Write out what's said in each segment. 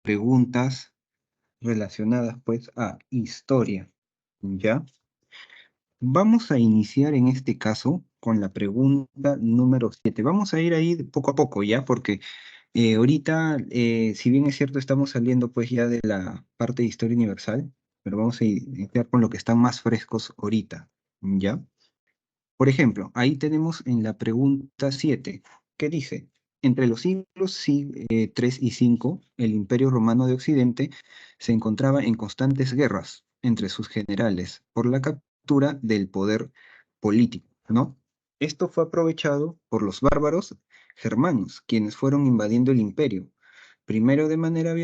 preguntas relacionadas pues a historia, ¿ya? Vamos a iniciar en este caso con la pregunta número 7. Vamos a ir ahí poco a poco, ¿ya? Porque ahorita, si bien es cierto, estamos saliendo pues ya de la parte de historia universal, pero vamos a iniciar con lo que están más frescos ahorita, ¿ya? Por ejemplo, ahí tenemos en la pregunta 7, que dice, entre los siglos 3 y 5, el Imperio Romano de Occidente se encontraba en constantes guerras entre sus generales por la captura del poder político, ¿no? Esto fue aprovechado por los bárbaros germanos, quienes fueron invadiendo el imperio, primero de manera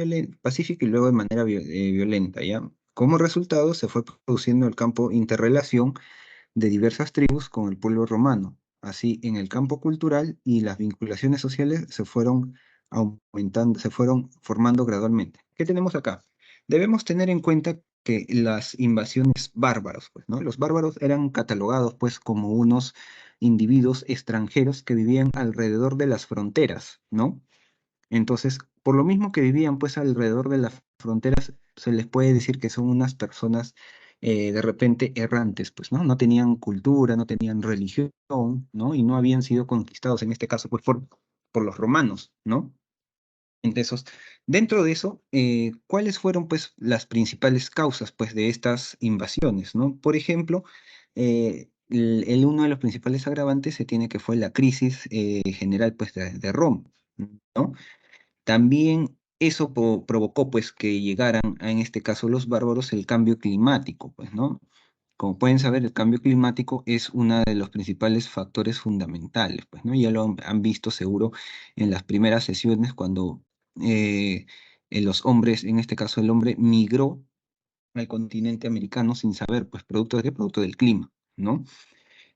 pacífica y luego de manera violenta, ¿ya? Como resultado, se fue produciendo el campo interrelación de diversas tribus con el pueblo romano. Así, en el campo cultural y las vinculaciones sociales se fueron aumentando, se fueron formando gradualmente. ¿Qué tenemos acá? Debemos tener en cuenta que las invasiones bárbaros, pues, ¿no? Los bárbaros eran catalogados, pues, como unos individuos extranjeros que vivían alrededor de las fronteras, ¿no? Entonces, por lo mismo que vivían pues alrededor de las fronteras, se les puede decir que son unas personas de repente errantes, pues, ¿no? No tenían cultura, no tenían religión, ¿no? Y no habían sido conquistados, en este caso, pues, por los romanos, ¿no? Entonces, dentro de eso, ¿cuáles fueron pues las principales causas pues de estas invasiones, ¿no? Por ejemplo, uno de los principales agravantes se tiene que fue la crisis general pues de Roma, ¿no? También eso provocó pues que llegaran, en este caso los bárbaros, el cambio climático, pues, ¿no? Como pueden saber, el cambio climático es uno de los principales factores fundamentales, pues, ¿no? Ya lo han visto seguro en las primeras sesiones cuando eh, los hombres, en este caso el hombre, migró al continente americano sin saber, pues, producto de qué, producto del clima, ¿no?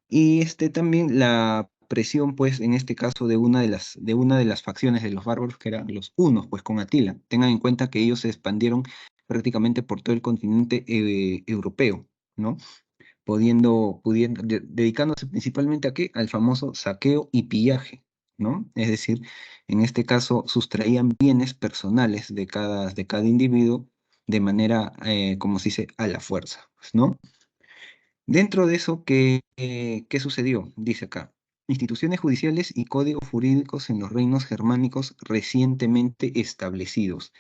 Y también la presión, pues, en este caso de una de las facciones de los bárbaros, que eran los hunos, pues, con Atila. Tengan en cuenta que ellos se expandieron prácticamente por todo el continente europeo, ¿no? Dedicándose principalmente a qué? Al famoso saqueo y pillaje, ¿no? Es decir, en este caso sustraían bienes personales de cada individuo de manera, como se dice, a la fuerza, pues, ¿no? Dentro de eso, ¿qué sucedió? Dice acá, instituciones judiciales y códigos jurídicos en los reinos germánicos recientemente establecidos.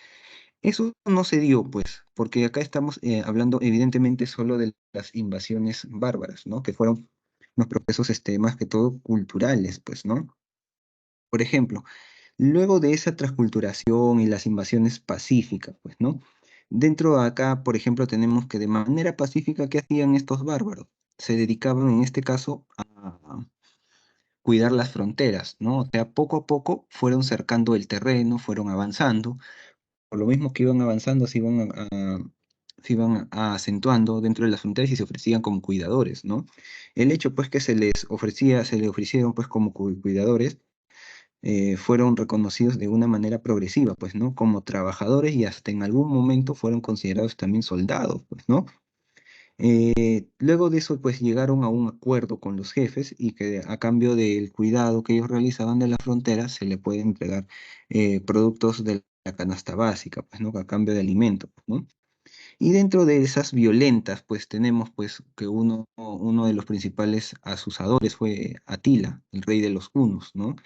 Eso no se dio, pues, porque acá estamos hablando evidentemente solo de las invasiones bárbaras, ¿no? Que fueron unos procesos, más que todo, culturales, pues, ¿no? Por ejemplo, luego de esa transculturación y las invasiones pacíficas, pues, ¿no? Dentro de acá, por ejemplo, tenemos que de manera pacífica, ¿qué hacían estos bárbaros? Se dedicaban, en este caso, a cuidar las fronteras, ¿no? O sea, poco a poco fueron cercando el terreno, fueron avanzando, por lo mismo que iban avanzando, se iban acentuando dentro de las fronteras y se ofrecían como cuidadores, ¿no? El hecho, pues, que se le ofrecieron, pues, como cuidadores, fueron reconocidos de una manera progresiva, pues, ¿no? Como trabajadores y hasta en algún momento fueron considerados también soldados, pues, ¿no? Luego de eso, pues llegaron a un acuerdo con los jefes y que a cambio del cuidado que ellos realizaban de la frontera se le puede entregar productos de la canasta básica, pues, ¿no? A cambio de alimentos, ¿no? Y dentro de esas violentas, pues tenemos pues que uno de los principales asusadores fue Atila, el rey de los hunos, ¿no?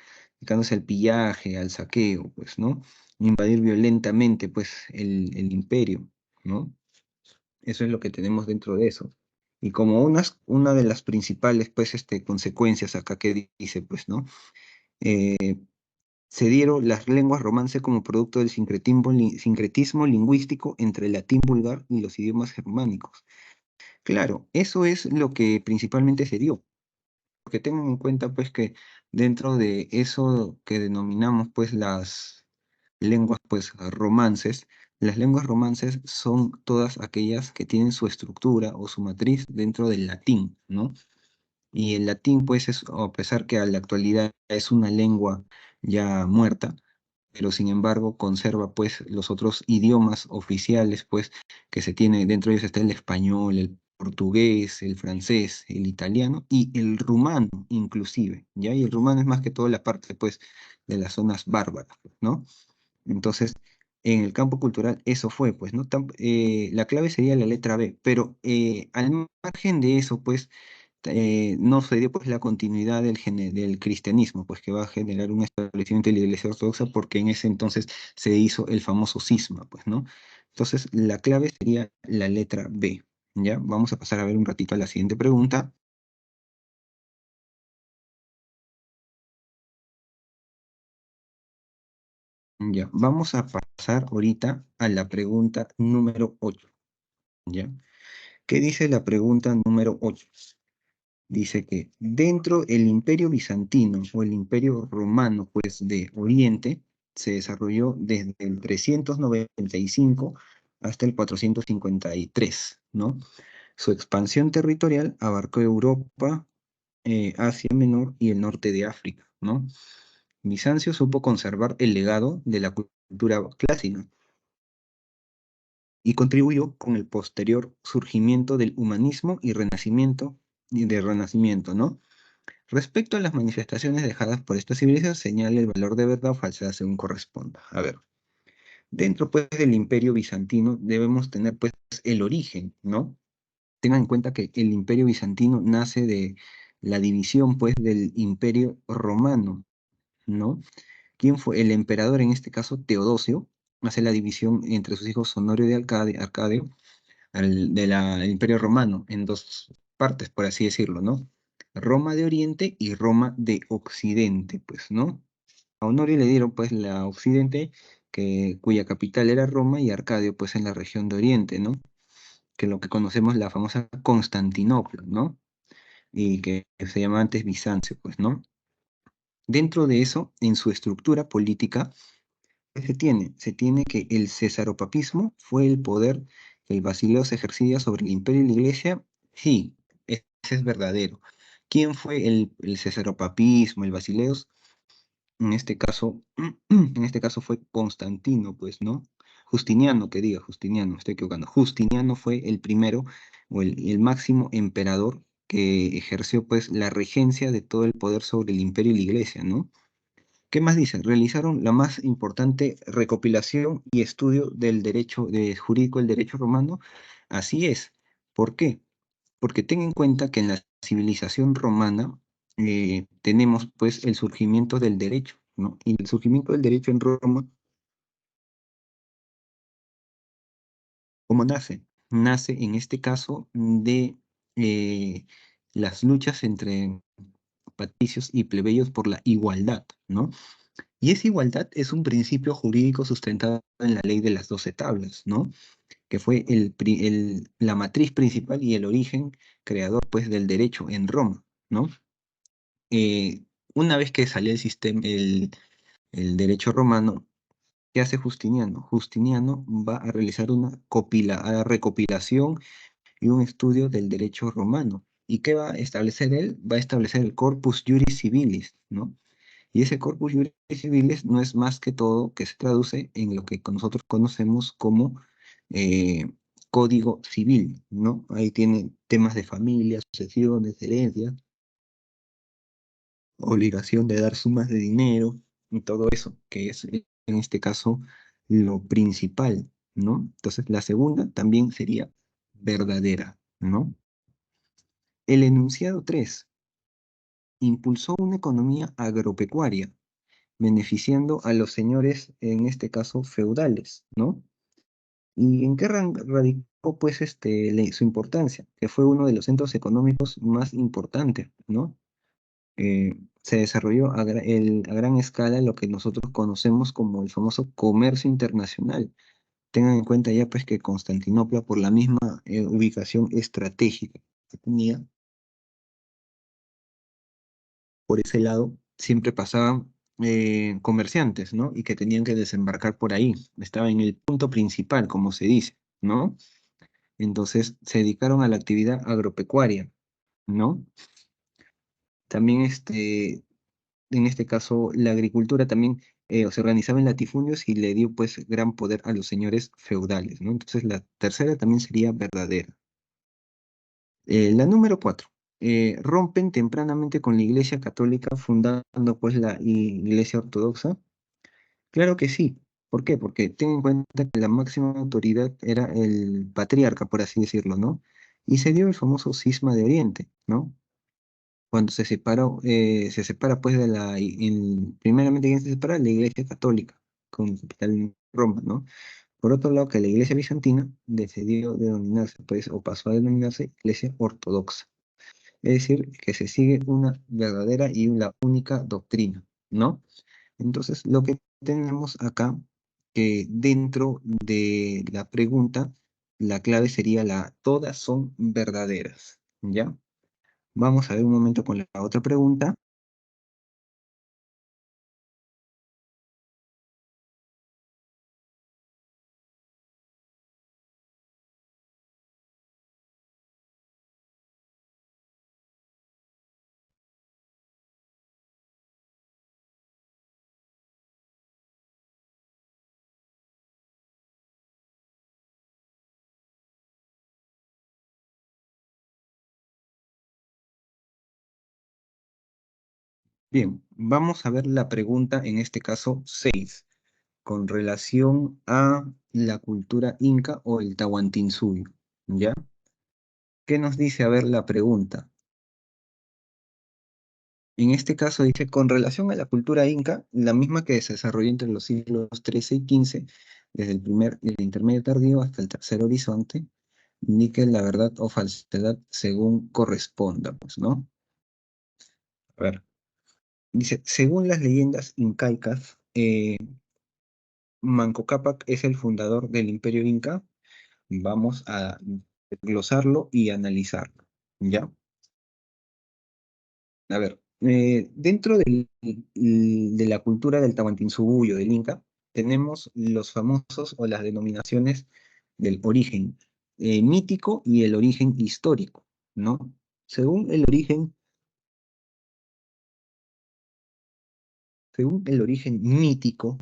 Dedicándose al pillaje, al saqueo, pues, ¿no? Invadir violentamente, pues, el imperio, ¿no? Eso es lo que tenemos dentro de eso. Y como una de las principales, pues, consecuencias acá que dice, pues, ¿no? Eh, Se dieron las lenguas romance como producto del sincretismo lingüístico entre el latín vulgar y los idiomas germánicos. Claro, eso es lo que principalmente se dio, porque tengan en cuenta pues que dentro de eso que denominamos pues las lenguas pues romances, las lenguas romances son todas aquellas que tienen su estructura o su matriz dentro del latín, ¿no? Y el latín, pues, a pesar que a la actualidad es una lengua ya muerta, pero sin embargo conserva, pues, los otros idiomas oficiales, pues, que se tiene, dentro de ellos está el español, el portugués, el francés, el italiano y el rumano, inclusive, ¿ya? Y el rumano es más que todo la parte, pues, de las zonas bárbaras, pues, ¿no? Entonces, En el campo cultural eso fue, pues, ¿no? La clave sería la letra B, pero al margen de eso, pues, no se dio pues la continuidad del cristianismo, pues que va a generar un establecimiento de la Iglesia Ortodoxa porque en ese entonces se hizo el famoso cisma, pues, ¿no? Entonces, la clave sería la letra B, ¿ya? Vamos a pasar a ver un ratito a la siguiente pregunta. Ya, vamos a pasar ahorita a la pregunta número 8, ¿ya? ¿Qué dice la pregunta número 8? Dice que dentro del Imperio Bizantino o el Imperio Romano, pues de Oriente, se desarrolló desde el 395 hasta el 453, ¿no? Su expansión territorial abarcó Europa, Asia Menor y el norte de África, ¿no? Bizancio supo conservar el legado de la cultura clásica y contribuyó con el posterior surgimiento del humanismo y del renacimiento, ¿no? Respecto a las manifestaciones dejadas por esta civilización, señala el valor de verdad o falsedad según corresponda. A ver, dentro pues del Imperio Bizantino debemos tener pues el origen, ¿no? Tengan en cuenta que el Imperio Bizantino nace de la división pues del Imperio Romano, ¿no? ¿Quién fue el emperador en este caso? Teodosio, hace la división entre sus hijos Honorio de Arcadio del Imperio Romano en dos partes, por así decirlo, ¿no? Roma de Oriente y Roma de Occidente, pues, ¿no? A Honorio le dieron, pues, la Occidente, cuya capital era Roma, y Arcadio, pues, en la región de Oriente, ¿no? Que lo que conocemos la famosa Constantinopla, ¿no? Y que se llamaba antes Bizancio, pues, ¿no? Dentro de eso, en su estructura política, ¿qué se tiene? Se tiene que el cesaropapismo fue el poder que el Basileo se ejercía sobre el imperio y la iglesia. Sí, ese es verdadero. ¿Quién fue el cesaropapismo, el Basileos? En este caso, en este caso fue Constantino, pues, ¿no? Justiniano, que diga, Justiniano, me estoy equivocando. Justiniano fue el primero o el máximo emperador que ejerció, pues, la regencia de todo el poder sobre el imperio y la iglesia, ¿no? ¿Qué más dice? Realizaron la más importante recopilación y estudio del derecho jurídico del derecho romano. Así es. ¿Por qué? Porque ten en cuenta que en la civilización romana tenemos pues el surgimiento del derecho, ¿no? Y el surgimiento del derecho en Roma, ¿cómo nace? Nace en este caso de eh, las luchas entre patricios y plebeyos por la igualdad, ¿no? Y esa igualdad es un principio jurídico sustentado en la ley de las 12 tablas, ¿no? Que fue la matriz principal y el origen creador, pues, del derecho en Roma, ¿no? Eh, una vez que salió el sistema, el derecho romano, ¿qué hace Justiniano? Justiniano va a realizar recopilación y un estudio del derecho romano. ¿Y qué va a establecer él? Va a establecer el Corpus Juris Civilis, ¿no? Y ese corpus juris civilis no es más que todo que se traduce en lo que nosotros conocemos como eh, código civil, ¿no? Ahí tiene temas de familia, sucesiones, herencias, obligación de dar sumas de dinero y todo eso, que es en este caso lo principal, ¿no? Entonces la segunda también sería verdadera, ¿no? El enunciado 3 impulsó una economía agropecuaria beneficiando a los señores, en este caso feudales, ¿no? ¿Y en qué radicó, pues, su importancia? Que fue uno de los centros económicos más importantes, ¿no? Se desarrolló a gran escala lo que nosotros conocemos como el famoso comercio internacional. Tengan en cuenta ya, pues, que Constantinopla, por la misma ubicación estratégica que tenía, por ese lado, siempre pasaban comerciantes, ¿no? Y que tenían que desembarcar por ahí. Estaba en el punto principal, como se dice, ¿no? Entonces se dedicaron a la actividad agropecuaria, ¿no? También en este caso la agricultura también se organizaba en latifundios y le dio pues gran poder a los señores feudales, ¿no? Entonces la tercera también sería verdadera. La número 4. Rompen tempranamente con la Iglesia Católica fundando pues la Iglesia Ortodoxa. Claro que sí, ¿Por qué? Porque ten en cuenta que la máxima autoridad era el patriarca, por así decirlo, ¿no? Y se dio el famoso cisma de Oriente, ¿no? Cuando se separa pues de primeramente, ¿quién se separa? La Iglesia Católica, con capital en Roma, ¿no? Por otro lado, que la Iglesia Bizantina decidió denominarse, pues, o pasó a denominarse Iglesia Ortodoxa. Es decir, que se sigue una verdadera y la única doctrina, ¿no? Entonces, lo que tenemos acá, que dentro de la pregunta, la clave sería todas son verdaderas, ¿ya? Vamos a ver un momento con la otra pregunta. Bien, vamos a ver la pregunta, en este caso 6 con relación a la cultura inca o el Tahuantinsuyo, ¿ya? ¿Qué nos dice? A ver la pregunta. En este caso dice, con relación a la cultura inca, la misma que se desarrolló entre los siglos XIII y XV, desde el intermedio tardío hasta el tercer horizonte, indique la verdad o falsedad según corresponda, pues, ¿no? A ver, dice, según las leyendas incaicas, Manco Cápac es el fundador del Imperio Inca. Vamos a glosarlo y analizarlo, ¿ya? A ver, dentro de la cultura del Tahuantinsuyo, del Inca, tenemos los famosos o las denominaciones del origen mítico y el origen histórico, ¿no? Según el origen, según el origen mítico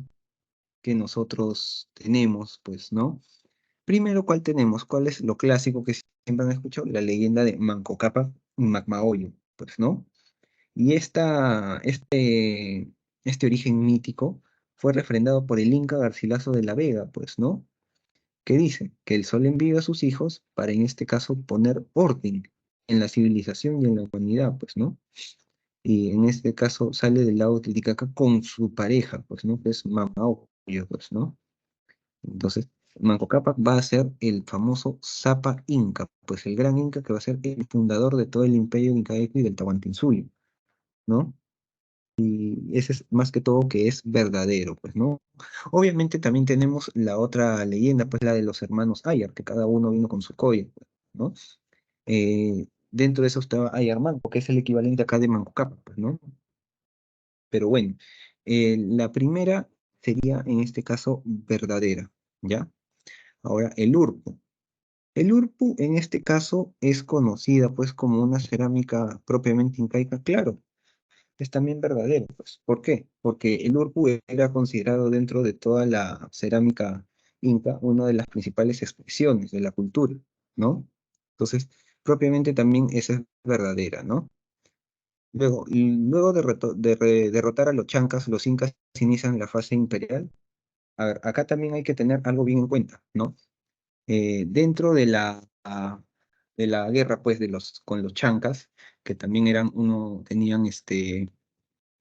que nosotros tenemos, pues, ¿no? Primero, ¿cuál tenemos? ¿Cuál es lo clásico que siempre han escuchado? La leyenda de Manco Cápac y Macmaoyo, pues, ¿no? Y este origen mítico fue refrendado por el Inca Garcilaso de la Vega, pues, ¿no? Que dice que el sol envía a sus hijos para, en este caso, poner orden en la civilización y en la humanidad, pues, ¿no? Y en este caso sale del lago Titicaca con su pareja, pues, ¿no? Que es Mamaoyo, pues, ¿no? Entonces, Manco Cápac va a ser el famoso Zapa Inca, pues el gran Inca que va a ser el fundador de todo el imperio incaeco y del Tahuantinsuyo, ¿no? Y ese es más que todo que es verdadero, pues, ¿no? Obviamente también tenemos la otra leyenda, pues la de los hermanos Ayar, que cada uno vino con su colla, pues, ¿no? Dentro de eso estaba Ayar Manco, que es el equivalente acá de Manco Cápac, pues, ¿no? Pero bueno, la primera sería en este caso verdadera, ¿ya? Ahora, el Urpu. El Urpu en este caso es conocida pues como una cerámica propiamente incaica, claro, es también verdadero, pues. ¿Por qué? Porque el Urpu era considerado dentro de toda la cerámica inca una de las principales expresiones de la cultura, ¿no? Entonces, propiamente también esa es verdadera, ¿no? Luego de derrotar a los chancas, los incas inician la fase imperial. A ver, acá también hay que tener algo bien en cuenta, ¿no? Dentro de la guerra, pues, con los chancas, que también tenían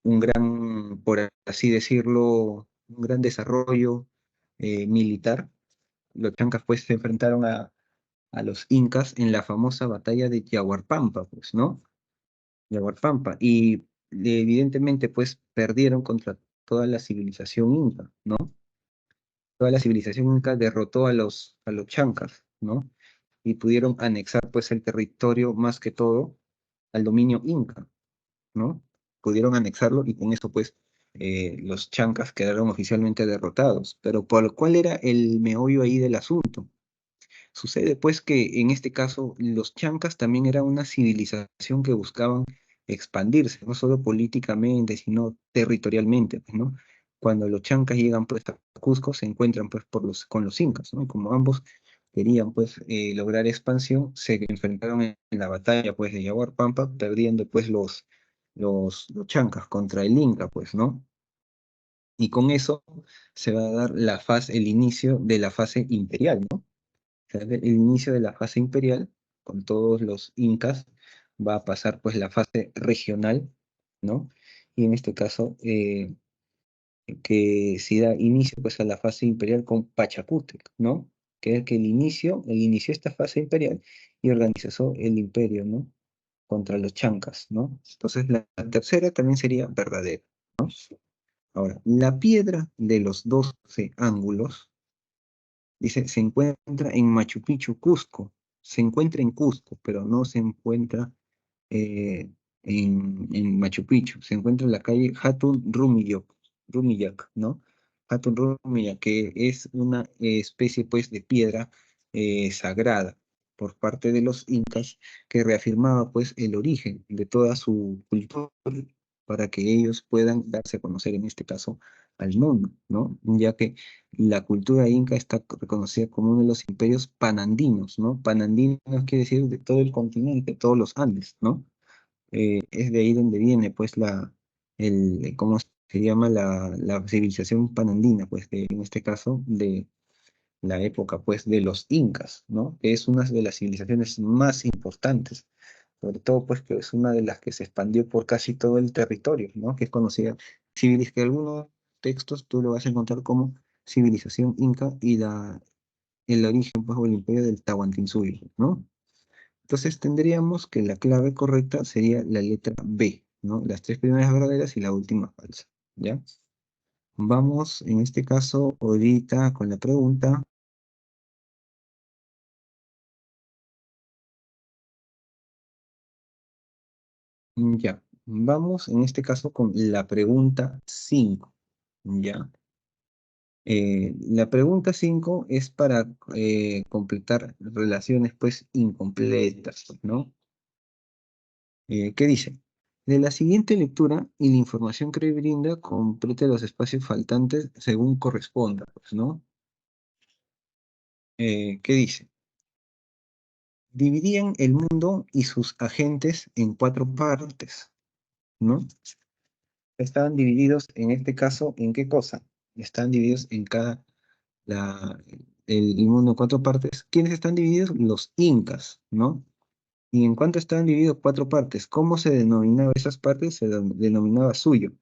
un gran, por así decirlo, un gran desarrollo militar. Los chancas pues se enfrentaron a los incas en la famosa batalla de Yaguarpampa, pues, ¿no? Yaguarpampa. Y evidentemente pues perdieron contra toda la civilización inca, ¿no? Toda la civilización inca derrotó a los chancas, ¿no? Y pudieron anexar pues el territorio más que todo al dominio inca, ¿no? Pudieron anexarlo y con eso, pues, los chancas quedaron oficialmente derrotados. Pero ¿cuál era el meollo ahí del asunto? Sucede, pues, que en este caso los chancas también era una civilización que buscaban expandirse, no solo políticamente, sino territorialmente, pues, ¿no? Cuando los chancas llegan, pues, a Cusco, se encuentran, pues, con los incas, ¿no? Y como ambos querían, pues, lograr expansión, se enfrentaron en la batalla, pues, de Yaguarpampa, perdiendo, pues, los chancas contra el Inca, pues, ¿no? Y con eso se va a dar el inicio de la fase imperial, ¿no? O sea, el inicio de la fase imperial, con todos los incas, va a pasar pues la fase regional, ¿no? Y en este caso, que se da inicio pues a la fase imperial con Pachacútec, ¿no? Que es que él inició esta fase imperial y organizó el imperio, ¿no? Contra los chancas, ¿no? Entonces la tercera también sería verdadera, ¿no? Ahora, la piedra de los 12 ángulos, dice, se encuentra en Machu Picchu, Cusco. Se encuentra en Cusco, pero no se encuentra eh, en Machu Picchu. Se encuentra en la calle Hatun Rumillac, ¿no? Hatun Rumillac, que es una especie, pues, de piedra sagrada por parte de los incas, que reafirmaba, pues, el origen de toda su cultura para que ellos puedan darse a conocer, en este caso, al mundo, ¿no? Ya que la cultura inca está reconocida como uno de los imperios panandinos, ¿no? Panandinos quiere decir de todo el continente, todos los Andes, ¿no? Es de ahí donde viene, pues, ¿cómo se llama? La civilización panandina, pues, en este caso, de la época, pues, de los incas, ¿no? Que es una de las civilizaciones más importantes, sobre todo, pues, que es una de las que se expandió por casi todo el territorio, ¿no? Que es conocida, que algunos textos tú lo vas a encontrar como civilización inca y el origen, pues, o el imperio del Tahuantinsuyo, ¿no? Entonces tendríamos que la clave correcta sería la letra B, ¿no? Las tres primeras verdaderas y la última falsa, ¿ya? Vamos, en este caso, ahorita con la pregunta, ya. Vamos, en este caso, con la pregunta 5, ¿ya? La pregunta 5 es para completar relaciones, pues, incompletas, ¿no? ¿Qué dice? De la siguiente lectura y la información que brinda, complete los espacios faltantes según corresponda, pues, ¿no? ¿Qué dice? Dividían el mundo y sus agentes en cuatro partes, ¿no? Estaban divididos, en este caso, ¿en qué cosa? Están divididos en la, el mundo en cuatro partes. ¿Quiénes están divididos? Los incas, ¿no? ¿Y en cuánto estaban divididos? Cuatro partes. ¿Cómo se denominaba esas partes? Denominaba suyo,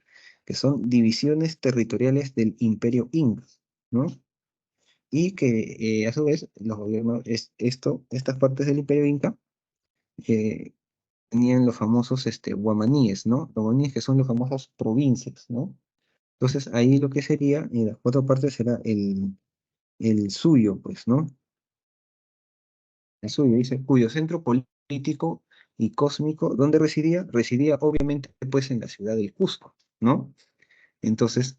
que son divisiones territoriales del imperio inca, ¿no? Y que a su vez los gobiernos, estas partes del imperio inca eh, tenían los famosos guamaníes, ¿no? Los guamaníes que son las famosas provincias, ¿no? Entonces ahí lo que sería, en las cuatro partes será el suyo, pues, ¿no? El suyo, dice, cuyo centro político y cósmico, ¿dónde residía? Residía obviamente pues en la ciudad del Cusco, ¿no? Entonces,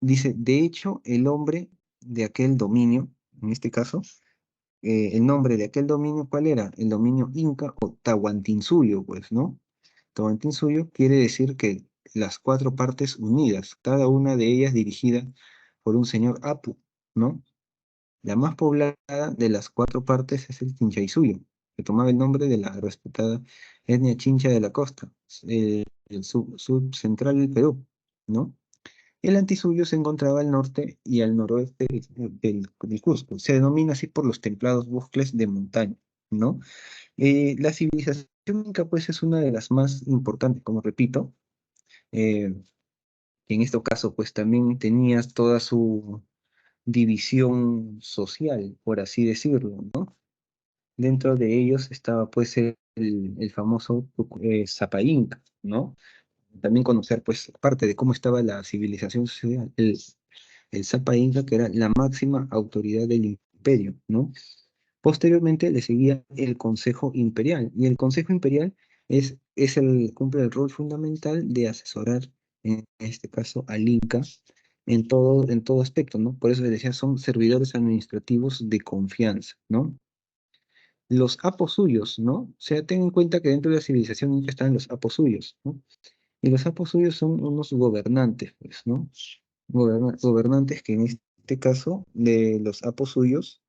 dice, de hecho, el hombre de aquel dominio, en este caso, el nombre de aquel dominio, ¿cuál era? El dominio Inca o Tahuantinsuyo, pues, ¿no? Tahuantinsuyo quiere decir que las cuatro partes unidas, cada una de ellas dirigida por un señor Apu, ¿no? La más poblada de las cuatro partes es el Chinchaysuyo, que tomaba el nombre de la respetada etnia chincha de la costa, subcentral del Perú, ¿no? El Antisuyo se encontraba al norte y al noroeste del Cusco. Se denomina así por los templados bosques de montaña, ¿no? La civilización inca, pues, es una de las más importantes, como repito, eh, que en este caso, pues, también tenía toda su división social, por así decirlo, ¿no? Dentro de ellos estaba pues el famoso Zapa Inca, ¿no? También conocer pues parte de cómo estaba la civilización social, el Zapa Inca, que era la máxima autoridad del imperio, ¿no? Posteriormente le seguía el Consejo Imperial, y el Consejo Imperial cumple el rol fundamental de asesorar, en este caso, al Inca en todo aspecto, ¿no? Por eso les decía, son servidores administrativos de confianza, ¿no? Los apos suyos, ¿no? O sea, ten en cuenta que dentro de la civilización inca están los apos suyos, ¿no? Y los apos suyos son unos gobernantes, pues, ¿no? Gobernantes que en este caso, de los apos suyos,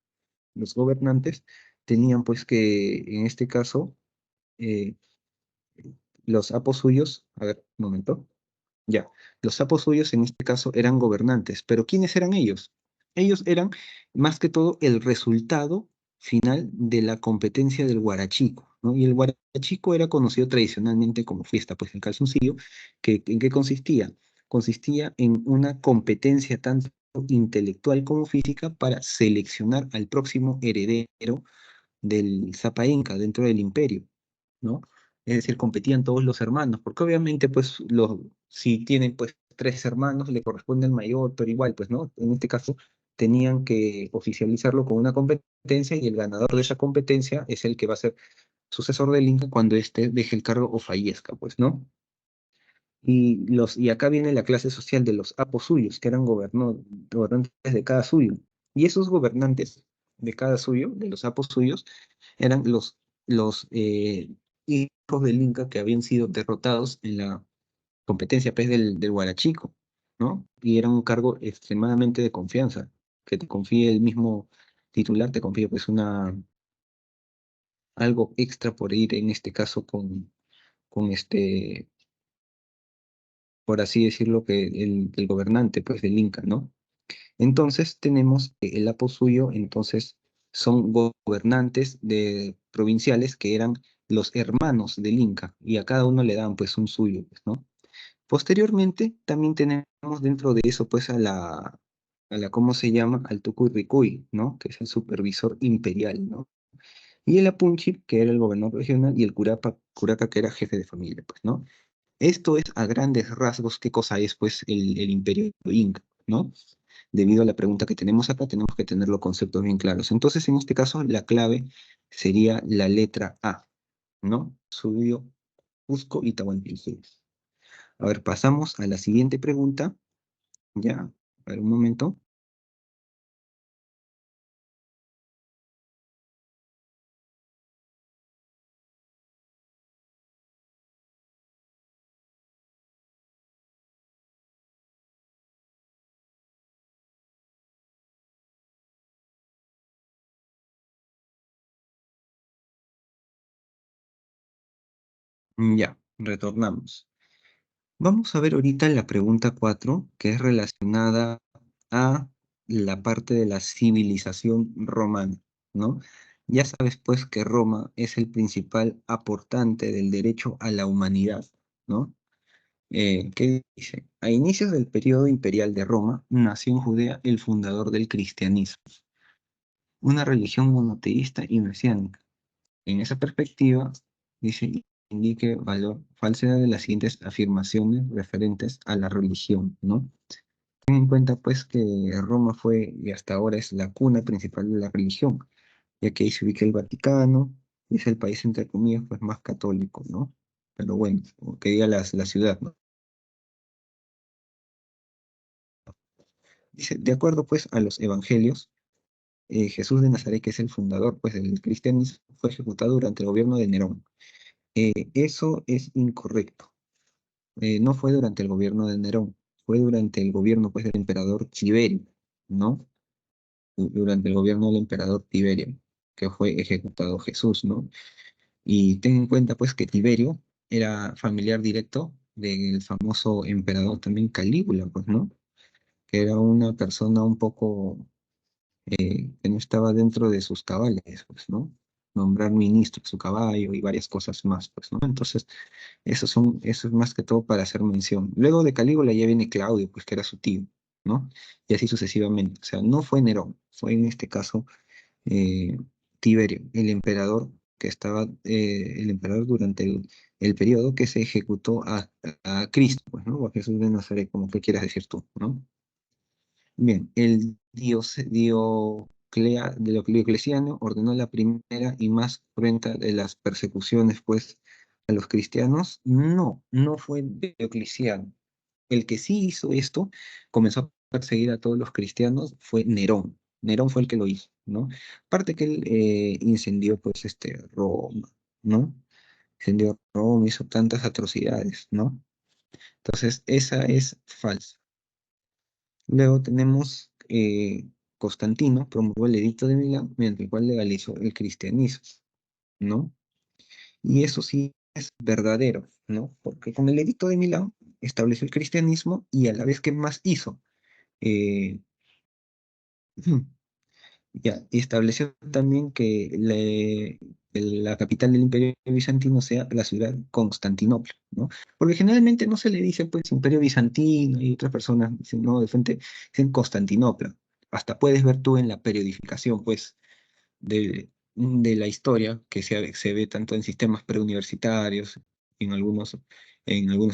los gobernantes, tenían pues que, en este caso, eh, los apos suyos, a ver, un momento. Ya, los sapos suyos en este caso eran gobernantes, pero ¿quiénes eran ellos? Ellos eran más que todo el resultado final de la competencia del Huarachico, ¿no? Y el Huarachico era conocido tradicionalmente como fiesta, pues el calzoncillo, que, ¿en qué consistía? Consistía en una competencia tanto intelectual como física para seleccionar al próximo heredero del Zapa Inca dentro del imperio, ¿no? Es decir, competían todos los hermanos, porque obviamente, pues, si tienen, pues, tres hermanos, le corresponde al mayor, pero igual, pues, ¿no? En este caso, tenían que oficializarlo con una competencia y el ganador de esa competencia es el que va a ser sucesor del Inca cuando éste deje el cargo o fallezca, pues, ¿no? Y acá viene la clase social de los apos suyos, que eran gobernantes de cada suyo. Y esos gobernantes de cada suyo, de los apos suyos, eran los hijos del Inca que habían sido derrotados en la competencia pues, del Huarachico, ¿no? Y era un cargo extremadamente de confianza, que te confíe el mismo titular, te confíe pues algo extra por ir en este caso con por así decirlo, que el gobernante pues del Inca, ¿no? Entonces tenemos que el apo suyo, entonces son gobernantes de provinciales que eran los hermanos del Inca y a cada uno le daban pues un suyo, pues, ¿no? Posteriormente también tenemos dentro de eso pues ¿cómo se llama? Al Tucuy ¿no? Que es el supervisor imperial, ¿no? Y el Apunchi, que era el gobernador regional, y el Curaca, que era jefe de familia, pues, ¿no? Esto es a grandes rasgos qué cosa es pues el imperio inca, ¿no? Debido a la pregunta que tenemos acá, tenemos que tener los conceptos bien claros. Entonces, en este caso, la clave sería la letra A, ¿no? Subió Cusco y Tahuantinsuyo. A ver, pasamos a la siguiente pregunta. Ya, a ver un momento. Ya, retornamos. Vamos a ver ahorita la pregunta 4, que es relacionada a la parte de la civilización romana, ¿no? Ya sabes pues que Roma es el principal aportante del derecho a la humanidad, ¿no? ¿Qué dice? A inicios del periodo imperial de Roma nació en Judea el fundador del cristianismo, una religión monoteísta y mesiánica. En esa perspectiva, dice, indique valor, falsedad de las siguientes afirmaciones referentes a la religión, ¿no? Ten en cuenta, pues, que Roma fue y hasta ahora es la cuna principal de la religión, ya que ahí se ubica el Vaticano, y es el país, entre comillas, pues, más católico, ¿no? Pero bueno, como que diga la ciudad, ¿no? Dice, de acuerdo, pues, a los evangelios, Jesús de Nazaret, que es el fundador, pues, del cristianismo, fue ejecutado durante el gobierno de Nerón. Eso es incorrecto. No fue durante el gobierno de Nerón, fue durante el gobierno pues, del emperador Tiberio, ¿no? Durante el gobierno del emperador Tiberio, que fue ejecutado Jesús, ¿no? Y ten en cuenta pues que Tiberio era familiar directo del famoso emperador también Calígula, pues, ¿no? Que era una persona un poco que no estaba dentro de sus cabales, pues, ¿no? Nombrar ministro a su caballo y varias cosas más, pues, ¿no? Entonces, eso es más que todo para hacer mención. Luego de Calígula ya viene Claudio, pues que era su tío, ¿no? Y así sucesivamente. O sea, no fue Nerón, fue en este caso eh, Tiberio, el emperador que estaba, el emperador durante el periodo que se ejecutó a Cristo, pues, ¿no? O a Jesús de Nazaret, como que quieras decir tú, ¿no? Bien, el Diocleciano ordenó la primera y más cruenta de las persecuciones, pues, a los cristianos. No, no fue Diocleciano. El que sí hizo esto, comenzó a perseguir a todos los cristianos, fue Nerón. Nerón fue el que lo hizo, ¿no? Aparte que él incendió, pues, Roma, ¿no? Incendió Roma, hizo tantas atrocidades, ¿no? Entonces, esa es falsa. Luego tenemos Constantino promulgó el Edicto de Milán, mediante el cual legalizó el cristianismo, ¿no? Y eso sí es verdadero, ¿no? Porque con el Edicto de Milán estableció el cristianismo y a la vez, ¿qué más hizo? Eh, Ya, y estableció también que la capital del Imperio Bizantino sea la ciudad Constantinopla, ¿no? Porque generalmente no se le dice pues Imperio Bizantino y otras personas dicen, no, de frente dicen Constantinopla. Hasta puedes ver tú en la periodificación pues de la historia que se ve tanto en sistemas preuniversitarios, en algunas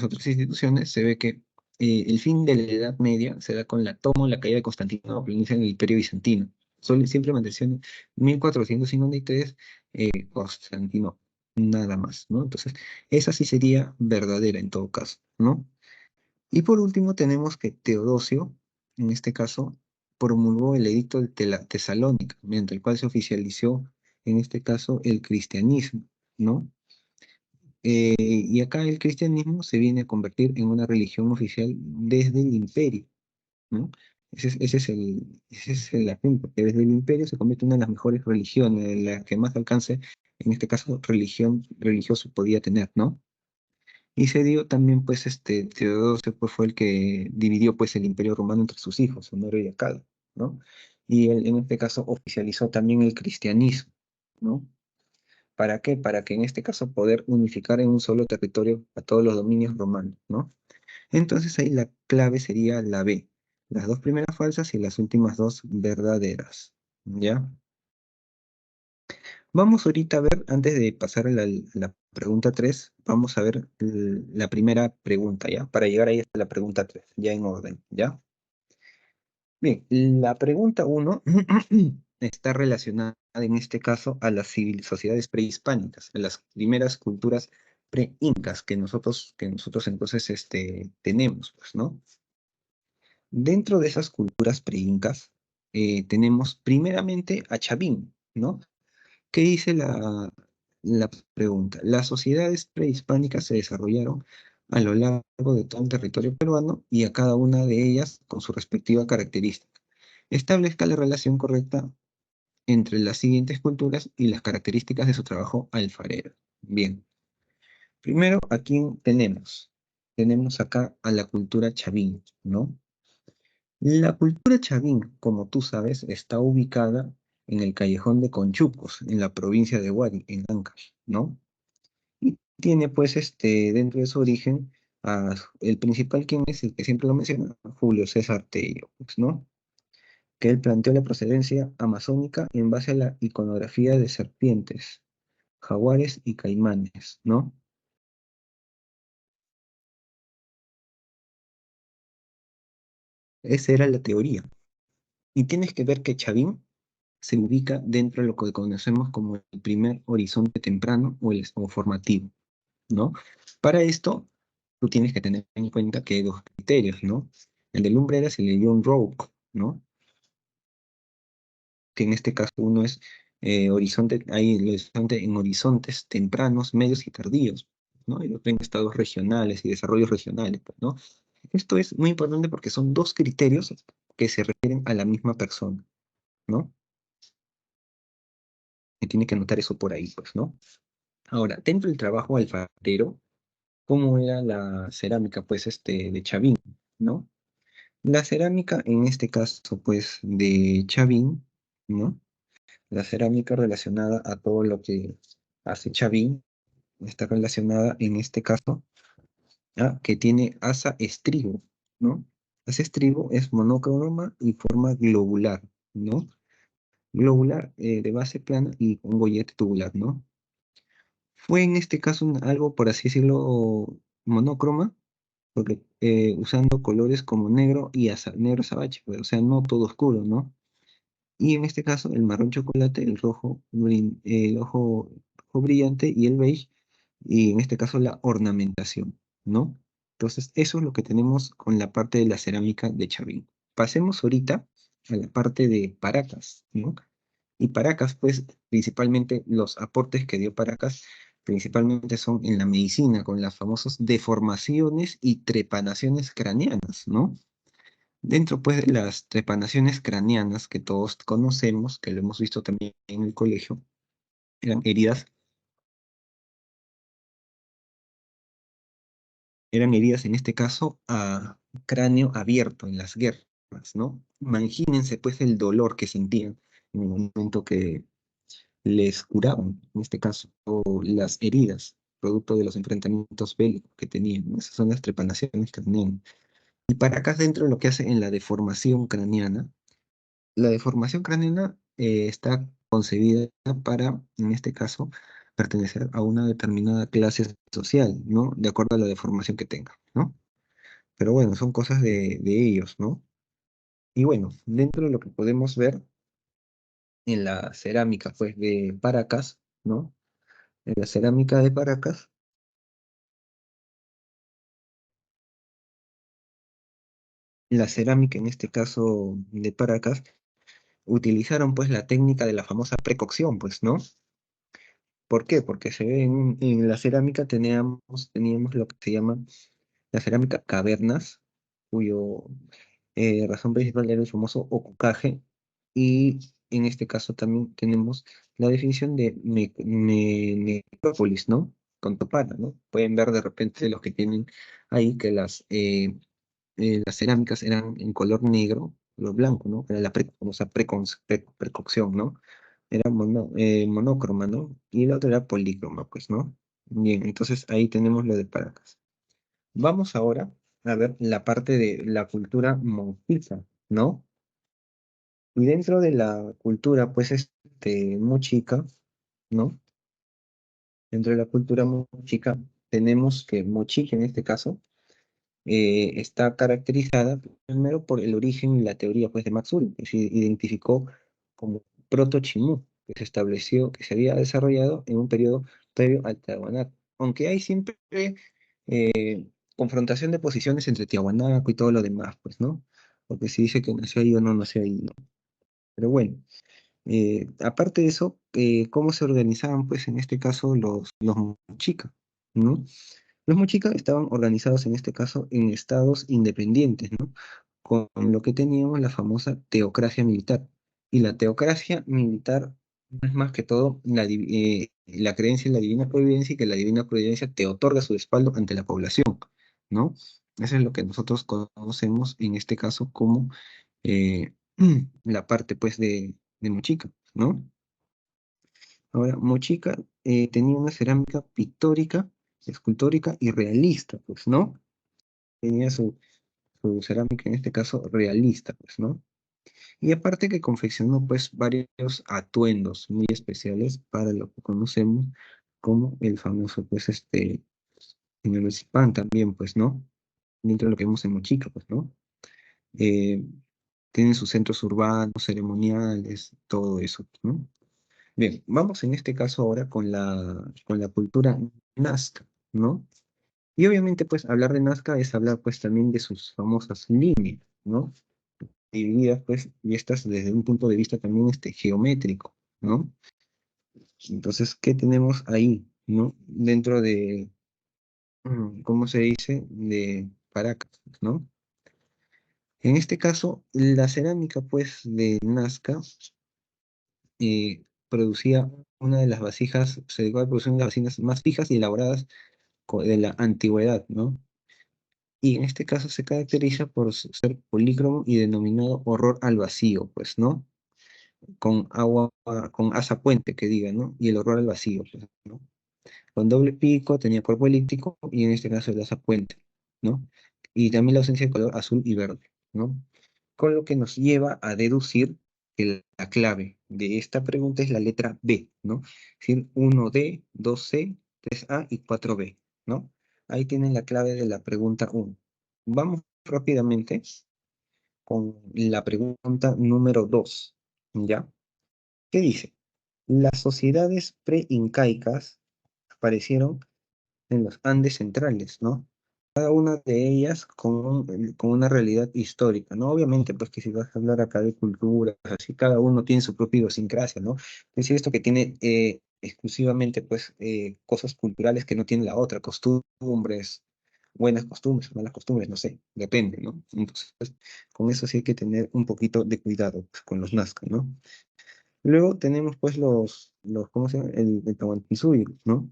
otras instituciones, se ve que el fin de la Edad Media se da con la toma o la caída de Constantinopla, inicia en el Imperio Bizantino. Siempre menciona 1453, Constantinopla, nada más, ¿no? Entonces, esa sí sería verdadera en todo caso, ¿no? Y por último tenemos que Teodosio, en este caso, promulgó el edicto de Tesalónica, mediante el cual se oficializó, en este caso, el cristianismo, ¿no? Y acá el cristianismo se viene a convertir en una religión oficial desde el imperio, ¿no? Ese es el asunto, que desde el imperio se convierte en una de las mejores religiones, la que más alcance, en este caso, religión religioso podía tener, ¿no? Y se dio también, pues, Teodosio pues, fue el que dividió, pues, el Imperio Romano entre sus hijos, Honoro y Acado, ¿no? Y él, en este caso, oficializó también el cristianismo, ¿no? ¿Para qué? Para que, en este caso, poder unificar en un solo territorio a todos los dominios romanos, ¿no? Entonces, ahí la clave sería la B, las dos primeras falsas y las últimas dos verdaderas, ¿ya? Vamos ahorita a ver, antes de pasar a la pregunta 3, vamos a ver la primera pregunta, ¿ya? Para llegar ahí hasta la pregunta 3, ya en orden, ¿ya? Bien, la pregunta uno está relacionada en este caso a las sociedades prehispánicas, a las primeras culturas pre-incas que nosotros entonces tenemos, pues, ¿no? Dentro de esas culturas pre-incas tenemos primeramente a Chavín, ¿no? ¿Qué dice la pregunta? Las sociedades prehispánicas se desarrollaron a lo largo de todo el territorio peruano y a cada una de ellas con su respectiva característica. Establezca la relación correcta entre las siguientes culturas y las características de su trabajo alfarero. Bien, primero, ¿a quién tenemos? Tenemos acá a la cultura chavín, ¿no? La cultura chavín, como tú sabes, está ubicada en el callejón de Conchucos, en la provincia de Huari, en Ancash, ¿no? Y tiene pues dentro de su origen el principal quien es el que siempre lo menciona, Julio César Tello, pues, ¿no? Que él planteó la procedencia amazónica en base a la iconografía de serpientes, jaguares y caimanes, ¿no? Esa era la teoría. Y tienes que ver que Chavín se ubica dentro de lo que conocemos como el primer horizonte temprano o formativo, ¿no? Para esto, tú tienes que tener en cuenta que hay dos criterios, ¿no? El de Lumbreras y el de John Roque, ¿no? Que en este caso uno es hay el horizonte en horizontes tempranos, medios y tardíos, ¿no? Y otro en estados regionales y desarrollos regionales, pues, ¿no? Esto es muy importante porque son dos criterios que se refieren a la misma persona, ¿no? Y tiene que anotar eso por ahí, pues, ¿no? Ahora, dentro del trabajo alfarero, ¿cómo era la cerámica, pues, de Chavín, ¿no? La cerámica, en este caso, pues, de Chavín, ¿no? La cerámica relacionada a todo lo que hace Chavín está relacionada en este caso que tiene asa estribo, ¿no? Asa estribo es monocroma y forma globular, ¿no? Globular de base plana y con gollete tubular, ¿no? Fue en este caso algo, por así decirlo, monocroma, porque usando colores como negro y negro azabache, pues, o sea, no todo oscuro, ¿no? Y en este caso, el marrón chocolate, el rojo, el rojo brillante y el beige, y en este caso la ornamentación, ¿no? Entonces, eso es lo que tenemos con la parte de la cerámica de Chavín. Pasemos ahorita a la parte de Paracas, ¿no? Y Paracas, pues, principalmente los aportes que dio Paracas, principalmente son en la medicina, con las famosas deformaciones y trepanaciones craneanas, ¿no? Dentro, pues, de las trepanaciones craneanas que todos conocemos, que lo hemos visto también en el colegio, eran eran heridas en este caso a cráneo abierto en las guerras, ¿no? Imagínense pues el dolor que sentían en el momento que les curaban, en este caso, las heridas, producto de los enfrentamientos bélicos que tenían, ¿no? Esas son las trepanaciones que tenían. Y para acá dentro de lo que hace en la deformación craneana está concebida para, en este caso, pertenecer a una determinada clase social, ¿no? De acuerdo a la deformación que tenga, ¿no? Pero bueno, son cosas de ellos, ¿no? Y bueno, dentro de lo que podemos ver en la cerámica, pues, de Paracas, ¿no? En la cerámica de Paracas, la cerámica en este caso de Paracas, utilizaron pues la técnica de la famosa precocción, pues, ¿no? ¿Por qué? Porque se ve en la cerámica teníamos lo que se llama la cerámica cavernas, cuyo razón principal era el famoso ocucaje, y en este caso también tenemos la definición de necrópolis, ¿no? Con topana, ¿no? Pueden ver de repente los que tienen ahí que las cerámicas eran en color negro, color blanco, ¿no? Era la famosa precocción, ¿no? Era monócroma, ¿no? Y la otra era polícroma, pues, ¿no? Bien, entonces ahí tenemos lo de Paracas. Vamos ahora a ver la parte de la cultura monjiza, ¿no? Y dentro de la cultura, pues, mochica, ¿no? Dentro de la cultura mochica tenemos que Mochica en este caso está caracterizada primero por el origen y la teoría pues, de Matsuri, que se identificó como proto-Chimú, que se estableció, que se había desarrollado en un periodo previo al Tiahuanaco. Aunque hay siempre confrontación de posiciones entre Tiahuanaco y todo lo demás, pues, ¿no? Porque si dice que nació ahí o no nació ahí, ¿no? Pero bueno, aparte de eso, ¿cómo se organizaban, pues, en este caso, los mochicas, ¿no? Los mochicas estaban organizados en este caso en estados independientes, ¿no? Con lo que teníamos la famosa teocracia militar. Y la teocracia militar no es más que todo la creencia en la divina providencia y que la divina providencia te otorga su respaldo ante la población, ¿no? Eso es lo que nosotros conocemos en este caso como eh, la parte pues de Mochica, ¿no? Ahora, Mochica tenía una cerámica pictórica, escultórica y realista, pues, ¿no? Tenía su cerámica en este caso realista, pues, ¿no? Y aparte que confeccionó pues varios atuendos muy especiales para lo que conocemos como el famoso pues en el Pan también, pues, ¿no? Dentro de lo que vemos en Mochica, pues, ¿no? Eh, Tienen sus centros urbanos, ceremoniales, todo eso, ¿no? Bien, vamos en este caso ahora con la cultura Nazca, ¿no? Y obviamente, pues, hablar de Nazca es hablar, pues, también de sus famosas líneas, ¿no? Divididas, pues, y estas desde un punto de vista también, geométrico, ¿no? Entonces, ¿qué tenemos ahí, ¿no? Dentro de, ¿cómo se dice? De Paracas, ¿no? En este caso, la cerámica, pues, de Nazca producía una de las vasijas, se dedicó a la producción de las vasijas más fijas y elaboradas de la antigüedad, ¿no? Y en este caso se caracteriza por ser polícromo y denominado horror al vacío, pues, ¿no? Con agua, con asa puente, que diga, ¿no? Y el horror al vacío, pues, ¿no? Con doble pico, tenía cuerpo elíptico y en este caso el asa puente, ¿no? Y también la ausencia de color azul y verde, ¿no? Con lo que nos lleva a deducir que la clave de esta pregunta es la letra B, ¿no? Es decir, 1D, 2C, 3A y 4B, ¿no? Ahí tienen la clave de la pregunta 1. Vamos rápidamente con la pregunta número 2, ¿ya? ¿Qué dice? Las sociedades pre-incaicas aparecieron en los Andes centrales, ¿no? Cada una de ellas con una realidad histórica, ¿no? Obviamente, pues que si vas a hablar acá de cultura, así cada uno tiene su propia idiosincrasia, ¿no? Es decir, esto que tiene exclusivamente, pues, cosas culturales que no tiene la otra, costumbres, buenas costumbres, malas costumbres, no sé, depende, ¿no? Entonces, con eso sí hay que tener un poquito de cuidado, pues, con los Nazca, ¿no? Luego tenemos, pues, ¿cómo se llama? El Tahuantinsuyo, ¿no?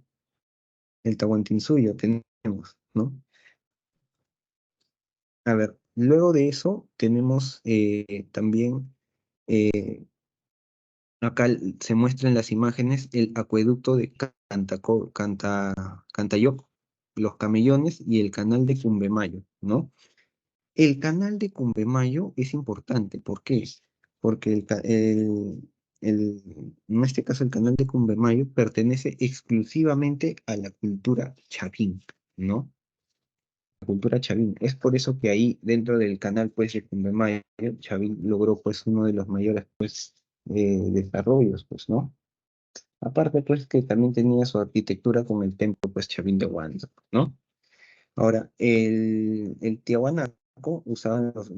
El Tahuantinsuyo tenemos, ¿no? A ver, luego de eso tenemos también, eh, acá se muestran las imágenes, el acueducto de Cantayoc, los camellones y el canal de Cumbemayo, ¿no? El canal de Cumbemayo es importante, ¿por qué? Porque en este caso el canal de Cumbemayo pertenece exclusivamente a la cultura chavín, ¿no? La cultura chavín. Es por eso que ahí dentro del canal pues de Cumbemayo, Chavín logró pues uno de los mayores pues desarrollos, pues, ¿no? Aparte pues que también tenía su arquitectura con el templo pues Chavín de Huanza, ¿no? Ahora, el tiahuanaco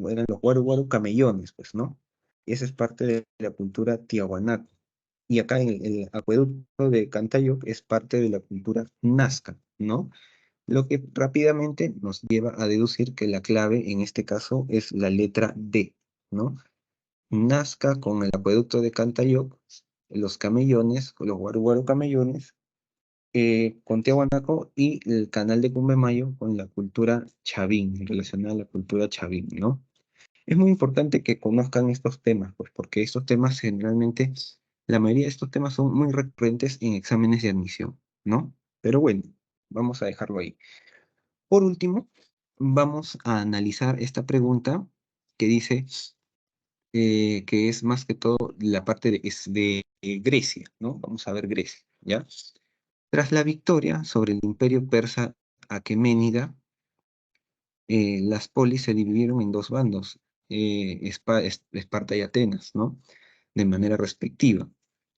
eran los guaru guaru camellones, pues, ¿no? Y esa es parte de la cultura tiahuanaco. Y acá en el acueducto de Cantayoc es parte de la cultura nazca, ¿no? Lo que rápidamente nos lleva a deducir que la clave en este caso es la letra D, ¿no? Nazca con el acueducto de Cantayoc, los camellones, los guaru guaru camellones, con Tiahuanaco y el canal de Cumbemayo con la cultura chavín, relacionada a la cultura chavín, ¿no? Es muy importante que conozcan estos temas, pues porque estos temas generalmente, la mayoría de estos temas son muy recurrentes en exámenes de admisión, ¿no? Pero bueno, vamos a dejarlo ahí. Por último, vamos a analizar esta pregunta que dice que es más que todo la parte de Grecia, ¿no? Vamos a ver Grecia, ¿ya? Tras la victoria sobre el imperio persa aqueménida, las polis se dividieron en dos bandos, Esparta y Atenas, ¿no? De manera respectiva.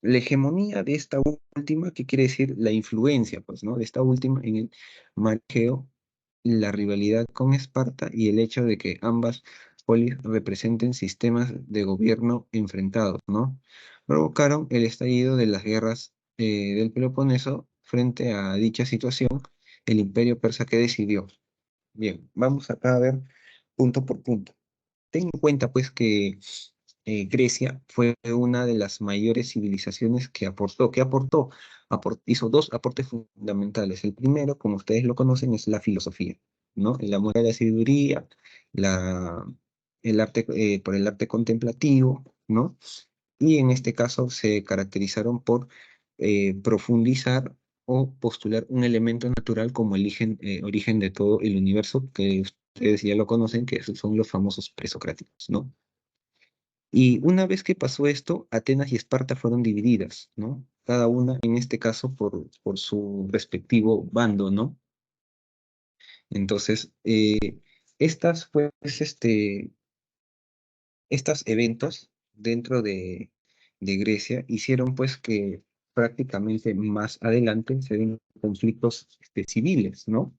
La hegemonía de esta última, ¿qué quiere decir? La influencia, pues, ¿no? De esta última en el marqueo, la rivalidad con Esparta y el hecho de que ambas polis representen sistemas de gobierno enfrentados, ¿no? Provocaron el estallido de las guerras del Peloponeso. Frente a dicha situación, el imperio persa que decidió. Bien, vamos acá a ver punto por punto. Ten en cuenta pues que Grecia fue una de las mayores civilizaciones que aportó. ¿Qué aportó? Hizo dos aportes fundamentales. El primero, como ustedes lo conocen, es la filosofía, ¿no? El amor a la sabiduría, la, el arte, por el arte contemplativo, ¿no? Y en este caso se caracterizaron por profundizar o postular un elemento natural como origen de todo el universo, que ustedes ya lo conocen, que esos son los famosos presocráticos, ¿no? Y una vez que pasó esto, Atenas y Esparta fueron divididas, ¿no? Cada una, en este caso, por su respectivo bando, ¿no? Entonces, estas, pues, estos eventos dentro de Grecia hicieron pues que prácticamente más adelante se den conflictos civiles, ¿no?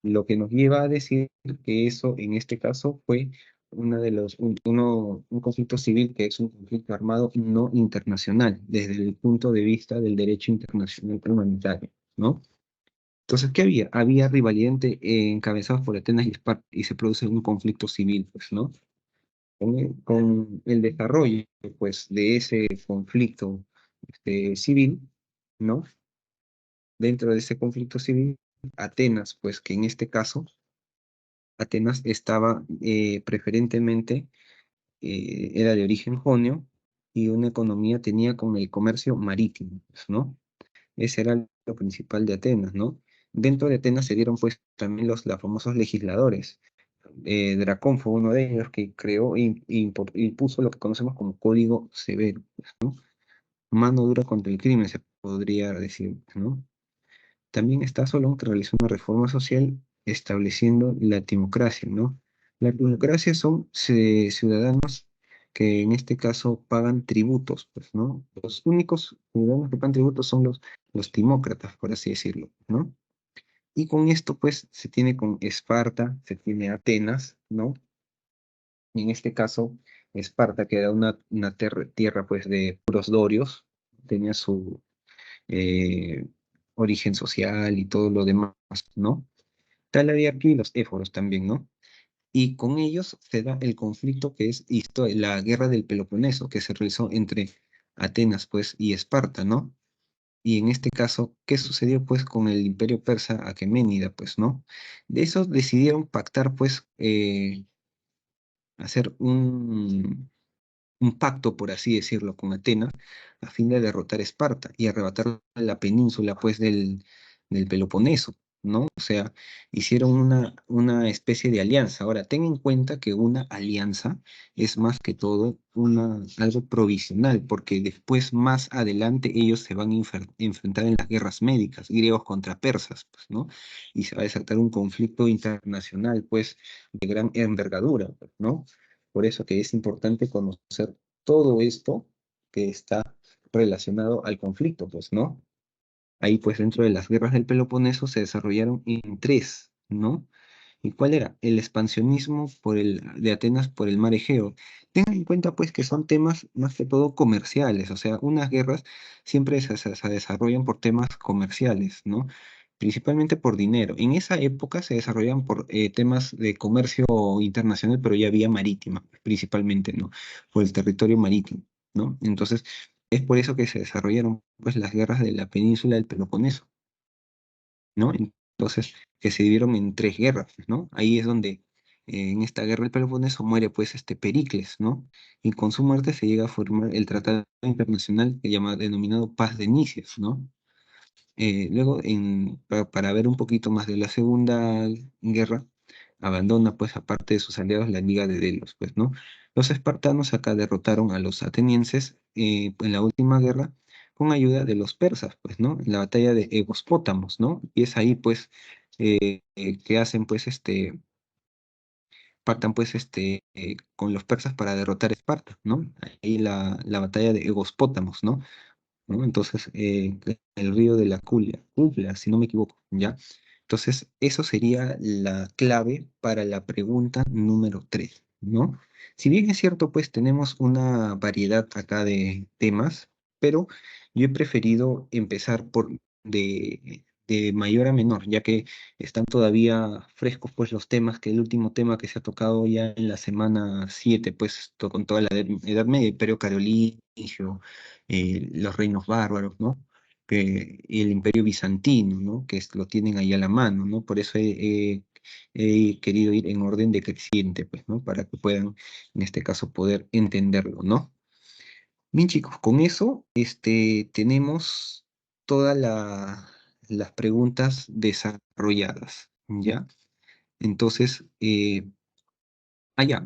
Lo que nos lleva a decir que eso en este caso fue un conflicto civil que es un conflicto armado no internacional desde el punto de vista del derecho internacional humanitario, ¿no? Entonces, ¿qué había? Había rivalidad encabezados por Atenas y Esparta y se produce un conflicto civil, pues, ¿no? Con el desarrollo, pues, de ese conflicto civil, ¿no? Dentro de ese conflicto civil, Atenas, pues, que en este caso, Atenas estaba preferentemente, era de origen jonio y una economía tenía con el comercio marítimo, pues, ¿no? Ese era lo principal de Atenas, ¿no? Dentro de Atenas se dieron, pues, también los famosos legisladores. Dracón fue uno de ellos que creó e impuso lo que conocemos como Código Severo, pues, ¿no? Mano dura contra el crimen, se podría decir, ¿no? También está Solón que realizó una reforma social estableciendo la timocracia, ¿no? La timocracia son ciudadanos que en este caso pagan tributos, pues, ¿no? Los únicos ciudadanos que pagan tributos son los timócratas, por así decirlo, ¿no? Y con esto, pues, se tiene con Esparta, se tiene Atenas, ¿no? Y en este caso, Esparta, que era una tierra, pues, de puros dorios, tenía su origen social y todo lo demás, ¿no? Tal había aquí los éforos también, ¿no? Y con ellos se da el conflicto que es la guerra del Peloponeso, que se realizó entre Atenas, pues, y Esparta, ¿no? Y en este caso, ¿qué sucedió, pues, con el imperio persa aqueménida, pues, ¿no? De eso decidieron pactar, pues, hacer un pacto, por así decirlo, con Atenas, a fin de derrotar a Esparta y arrebatar la península, pues, del Peloponeso, ¿no? O sea, hicieron una especie de alianza. Ahora, ten en cuenta que una alianza es más que todo algo provisional, porque después, más adelante, ellos se van a enfrentar en las guerras médicas, griegos contra persas, pues, ¿no? Y se va a desatar un conflicto internacional, pues, de gran envergadura, pues, ¿no? Por eso que es importante conocer todo esto que está relacionado al conflicto, pues, ¿no? Ahí, pues, dentro de las guerras del Peloponeso se desarrollaron en tres, ¿no? ¿Y cuál era? El expansionismo de Atenas por el mar Egeo. Tengan en cuenta, pues, que son temas más que todo comerciales, o sea, unas guerras siempre se desarrollan por temas comerciales, ¿no? Principalmente por dinero. En esa época se desarrollaban por temas de comercio internacional, pero ya vía marítima, principalmente, ¿no? Por el territorio marítimo, ¿no? Entonces, es por eso que se desarrollaron, pues, las guerras de la península del Peloponeso, ¿no? Entonces, que se dividieron en tres guerras, ¿no? Ahí es donde, en esta guerra del Peloponeso muere, pues, Pericles, ¿no? Y con su muerte se llega a formar el Tratado Internacional que llama, denominado Paz de Nicias, ¿no? Luego, para ver un poquito más de la Segunda Guerra, abandona, pues, aparte de sus aliados, la Liga de Delos, pues, ¿no? Los espartanos acá derrotaron a los atenienses en la última guerra con ayuda de los persas, pues, ¿no? En la batalla de Egospótamos, ¿no? Y es ahí, pues, que hacen, pues, partan, pues, con los persas para derrotar a Esparta, ¿no? Ahí la batalla de Egospótamos, ¿no? ¿No? Entonces, el río de la Cubla, si no me equivoco, ¿ya? Entonces, eso sería la clave para la pregunta número 3, ¿no? Si bien es cierto, pues tenemos una variedad acá de temas, pero yo he preferido empezar de mayor a menor, ya que están todavía frescos, pues, los temas, que el último tema que se ha tocado ya en la semana 7, pues, con toda la Edad Media, Imperio Carolingio, los reinos bárbaros, ¿no? Y el Imperio Bizantino, ¿no? Lo tienen ahí a la mano, ¿no? Por eso he querido ir en orden decreciente, pues, ¿no? Para que puedan, en este caso, poder entenderlo, ¿no? Bien, chicos, con eso, tenemos todas las preguntas desarrolladas, ¿ya? Entonces, ya,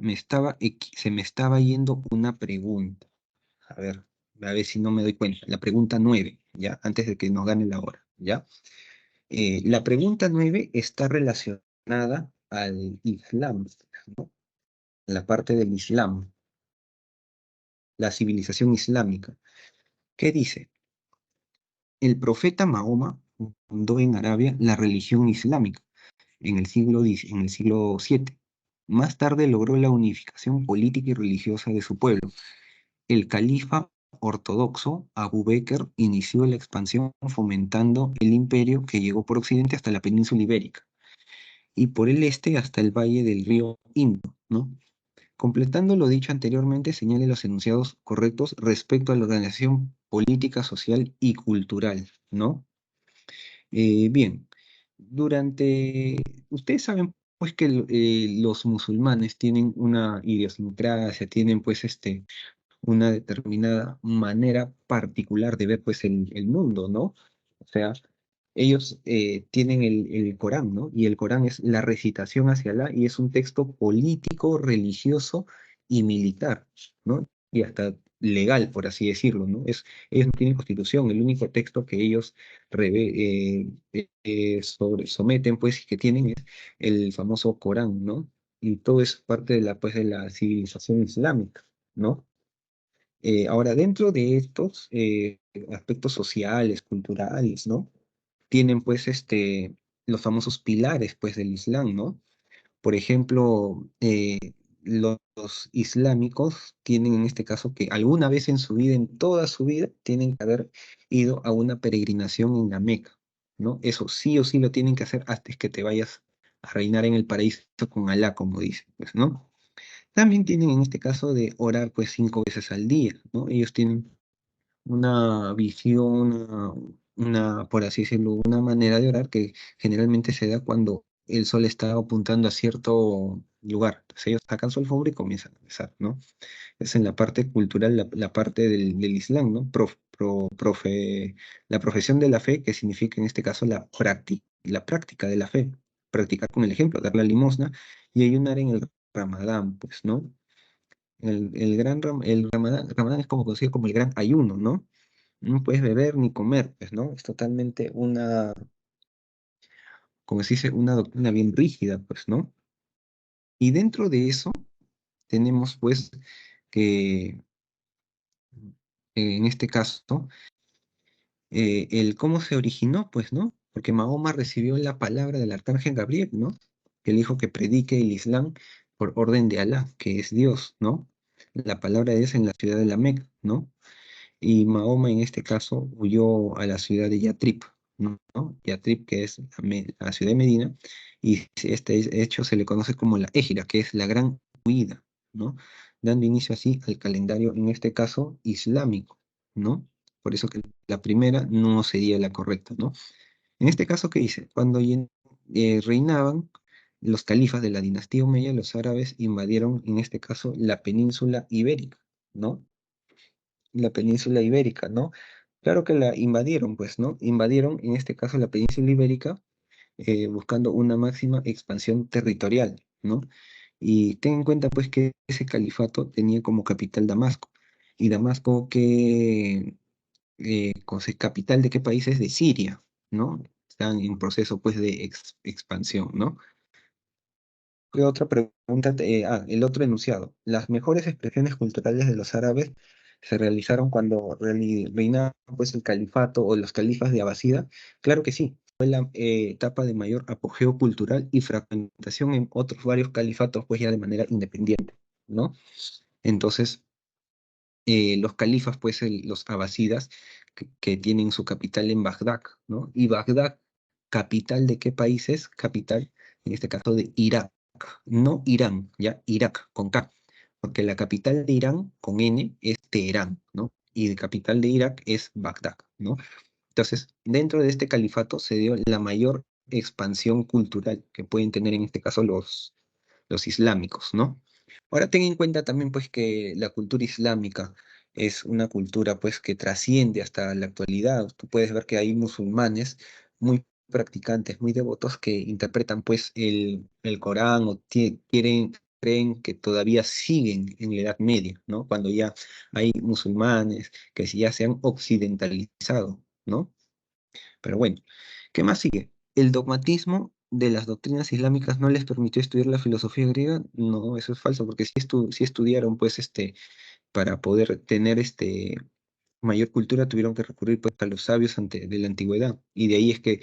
se me estaba yendo una pregunta. A ver si no me doy cuenta. La pregunta 9, ¿ya? Antes de que nos gane la hora, ¿ya? La pregunta 9 está relacionada al Islam, ¿no? La parte del Islam, la civilización islámica. ¿Qué dice? El profeta Mahoma fundó en Arabia la religión islámica en el siglo VII. Más tarde logró la unificación política y religiosa de su pueblo. El califa ortodoxo Abu Bakr inició la expansión fomentando el imperio que llegó por occidente hasta la península ibérica y por el este hasta el valle del río Indo, ¿no? Completando lo dicho anteriormente, señale los enunciados correctos respecto a la organización política, social y cultural, ¿no? Bien, durante, ustedes saben pues que los musulmanes tienen una idiosincrasia, tienen pues una determinada manera particular de ver pues el mundo, ¿no? O sea, ellos tienen el Corán, ¿no? Y el Corán es la recitación hacia Alá y es un texto político, religioso y militar, ¿no? Y hasta legal, por así decirlo, ¿no? Ellos no tienen constitución, el único texto que ellos someten, pues, y que tienen es el famoso Corán, ¿no? Y todo es parte de pues, de la civilización islámica, ¿no? Ahora, dentro de estos aspectos sociales, culturales, ¿no? Tienen pues los famosos pilares pues del Islam, ¿no? Por ejemplo, los islámicos tienen en este caso que alguna vez en su vida, en toda su vida, tienen que haber ido a una peregrinación en la Meca, ¿no? Eso sí o sí lo tienen que hacer antes que te vayas a reinar en el paraíso con Alá, como dicen, pues, ¿no? También tienen en este caso de orar pues 5 veces al día, ¿no? Ellos tienen una visión, por así decirlo, una manera de orar que generalmente se da cuando el sol está apuntando a cierto lugar. Entonces ellos sacan su alfombra y comienzan a rezar, ¿no? Es en la parte cultural, la parte del Islam, ¿no? La profesión de la fe, que significa en este caso la práctica de la fe, practicar con el ejemplo, dar la limosna y ayunar en el Ramadán, pues, ¿no? El Ramadán es como conocido como el gran ayuno, ¿no? No puedes beber ni comer, pues, ¿no? Es totalmente como se dice, una doctrina bien rígida, pues, ¿no? Y dentro de eso tenemos, pues, que en este caso, el cómo se originó, pues, ¿no? Porque Mahoma recibió la palabra del arcángel Gabriel, ¿no? Que le dijo que predique el Islam por orden de Alá, que es Dios, ¿no? La palabra de Dios en la ciudad de la Meca, ¿no? Y Mahoma en este caso huyó a la ciudad de Yatrib, ¿no? Yatrib, que es la ciudad de Medina, y este hecho se le conoce como la Égira, que es la gran huida, ¿no? Dando inicio así al calendario, en este caso, islámico, ¿no? Por eso que la primera no sería la correcta, ¿no? En este caso, ¿qué dice? Cuando reinaban los califas de la dinastía omeya, los árabes invadieron, en este caso, la península ibérica, ¿no? La península ibérica, ¿no? Claro que la invadieron, pues, ¿no? Invadieron, en este caso, la península ibérica, buscando una máxima expansión territorial, ¿no? Y ten en cuenta, pues, que ese califato tenía como capital Damasco. Y Damasco, capital de qué país es? De Siria, ¿no? Están en proceso, pues, de expansión, ¿no? ¿Qué otra pregunta? El otro enunciado. Las mejores expresiones culturales de los árabes se realizaron cuando reinaba pues, el califato o los califas de Abasida. Claro que sí, fue la etapa de mayor apogeo cultural y fragmentación en otros varios califatos, pues ya de manera independiente, ¿no? Entonces, los califas, pues los abasidas, que tienen su capital en Bagdad, ¿no? Y Bagdad, ¿capital de qué país es? Capital, en este caso, de Irak, no Irán, ya, Irak, con K, porque la capital de Irán, con N, es Teherán, ¿no? Y la capital de Irak es Bagdad, ¿no? Entonces, dentro de este califato se dio la mayor expansión cultural que pueden tener en este caso los islámicos, ¿no? Ahora ten en cuenta también pues que la cultura islámica es una cultura pues que trasciende hasta la actualidad. Tú puedes ver que hay musulmanes muy practicantes, muy devotos que interpretan pues el Corán o creen que todavía siguen en la Edad Media, ¿no? Cuando ya hay musulmanes que ya se han occidentalizado, ¿no? Pero bueno, ¿qué más sigue? ¿El dogmatismo de las doctrinas islámicas no les permitió estudiar la filosofía griega? No, eso es falso, porque sí estudiaron, pues, para poder tener mayor cultura, tuvieron que recurrir pues, a los sabios de la antigüedad. Y de ahí es que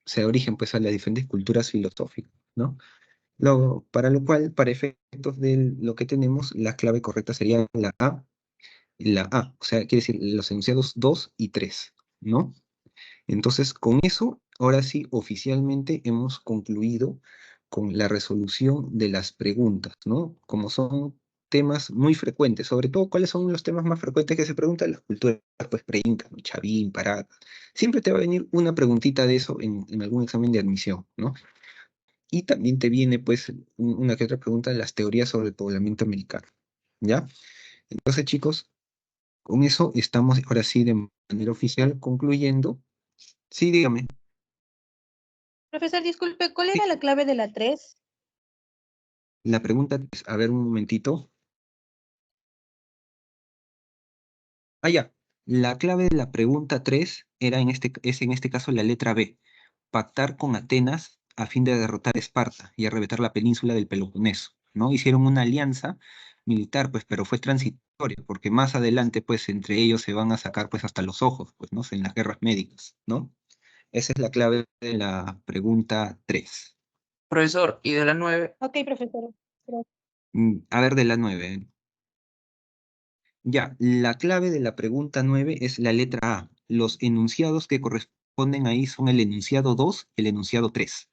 se da origen pues, a las diferentes culturas filosóficas, ¿no? Para lo cual, para efectos de lo que tenemos, la clave correcta sería la A, o sea, quiere decir los enunciados 2 y 3, ¿no? Entonces, con eso, ahora sí, oficialmente hemos concluido con la resolución de las preguntas, ¿no? Como son temas muy frecuentes, sobre todo, ¿cuáles son los temas más frecuentes que se preguntan? Las culturas, pues, pre-inca, ¿no? Chavín, Pará. Siempre te va a venir una preguntita de eso en algún examen de admisión, ¿no? Y también te viene, pues, una que otra pregunta de las teorías sobre el poblamiento americano, ¿ya? Entonces, chicos, con eso estamos ahora sí de manera oficial concluyendo. Sí, dígame. Profesor, disculpe, ¿cuál Sí. era la clave de la 3? La pregunta es, a ver un momentito. Ah, ya. La clave de la pregunta 3 es en este caso la letra B. Pactar con Atenas a fin de derrotar a Esparta y arrebatar la península del Peloponeso, ¿no? Hicieron una alianza militar, pues, pero fue transitoria, porque más adelante, pues, entre ellos se van a sacar, pues, hasta los ojos, pues, ¿no? En las guerras médicas, ¿no? Esa es la clave de la pregunta 3. Profesor, ¿y de la 9? Ok, profesor. A ver, de la 9. Ya, la clave de la pregunta 9 es la letra A. Los enunciados que corresponden ahí son el enunciado 2 y el enunciado 3,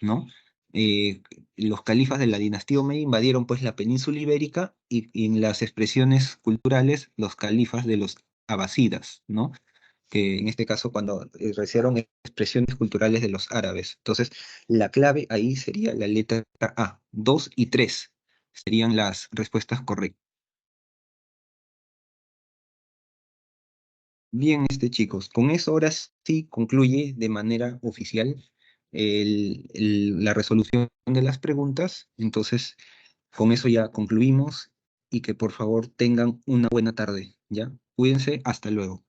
¿no? Eh, los califas de la dinastía Omeya invadieron pues la península ibérica y en las expresiones culturales los califas de los abasidas, ¿no? que en este caso cuando realizaron expresiones culturales de los árabes. Entonces, la clave ahí sería la letra A. 2 y 3 serían las respuestas correctas. Bien, chicos, con eso ahora sí concluye de manera oficial la resolución de las preguntas. Entonces, con eso ya concluimos y que por favor tengan una buena tarde, ¿ya? Cuídense, hasta luego.